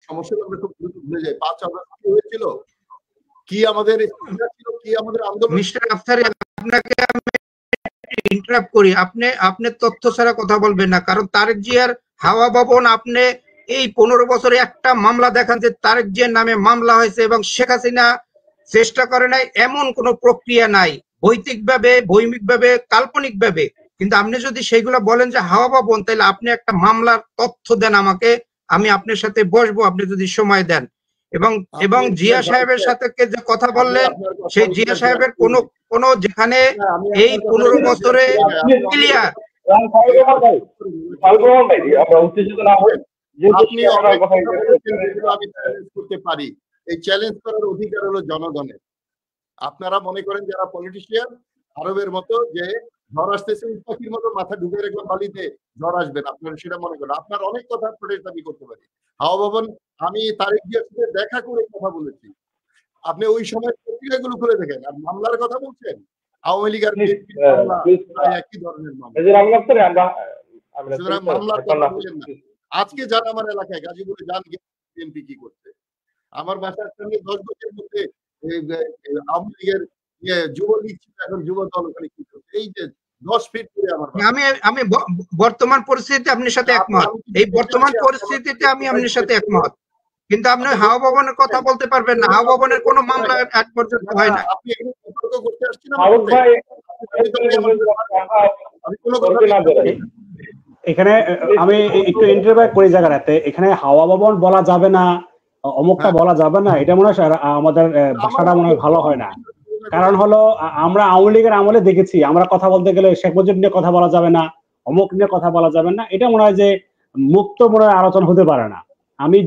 সমস্যাটা আমরা খুব দ্রুত ভুলে যাই। 5 আগস্ট কি হয়েছিল, কি আমাদের ছিল, কি আমাদের আন্দোলন। মিস্টার আফসারি, আপনাকে আমি ইন্টারাপ্ট করি, আপনি তথ্য ছাড়া কথা বলবেন না, কারণ তারেক জিয়ার হাওয়া ভবন, আপনি এই 15 বছরে একটা মামলা দেখান যে তারেক জিয়ার নামে মামলা হয়েছে এবং শেখ হাসিনা চেষ্টা করে নাই, এমন কোনো প্রক্রিয়া নাই, ভৌতিকভাবে, ভৌমিকভাবে, কাল্পনিকভাবে। কিন্তু আপনি যদি সেইগুলো বলেন যে হাওয়া ভবন, তাহলে আপনি একটা মামলার তথ্য দেন আমাকে, আমি আপনার সাথে বসবো, আপনি যদি সময় দেন। এবং জিয়া সাহেবের সাথে যে কথা বললেন, সেই জিয়া সাহেবের কোন যেখানে এই 15 বছরে ক্লিয়ার, আপনি আমি চ্যালেঞ্জ করতে পারি, এই চ্যালেঞ্জ করার অধিকার হলো জনগণের। আপনারা মনে করেন যারা পলিটিশিয়ান আরবের মতো যে ঝড় আসতেছে পাখির মতো মাথা ঢুকে রাখলাম বালিতে ঝড় আসবেন, আপনারা সেটা মনে করেন। আপনার অনেক কথা প্রোটেস্ট আমি করতে পারি। হাওয়া ভবন আমি তারেক জিয়ার সাথে দেখা করে কথা বলেছি, আপনি ওই সময় পত্রিকাগুলো খুলে দেখেন। আর মামলার কথা বলছেন, আওয়ামী লীগ আর একই ধরনের মামলা। আজকে যারা আমার এলাকায় গাজীপুরে যান বিএনপি কি করছে, আমার বাসার সঙ্গে 10 বছরের মধ্যে আওয়ামী লীগের যুবলীগ ছিল, এখন যুব দল ওখানে কি করছে, এই যে 10 ফিট করে আমার আমি বর্তমান পরিস্থিতিতে আপনার সাথে একমত, এই বর্তমান পরিস্থিতিতে আমি আপনার সাথে একমত, কিন্তু আপনি হাওয়া ভবনের কথা বলতে পারবেন না। হাওয়া ভবনের কোনো মামলা আজ পর্যন্ত হয় না। আপনি এগুলো সতর্ক করতে আসছেন এখানে আমি একটু ইন্টারভিউ করি জায়গাতে, এখানে হাওয়া ভবন বলা যাবে না, অমুকটা বলা যাবে না, এটা মনে হয় আমাদের ভাষাটা মনে হয় ভালো হয় না। কারণ হলো আমরা আওয়ামী লীগের আমলে দেখেছি, আমরা কথা বলতে গেলে শেখ মুজিব নিয়ে কথা বলা যাবে না, অমুক নিয়ে কথা বলা যাবে না, এটা মনে হয় যে মুক্ত মনে হয় আলোচনা হতে পারে না। আমি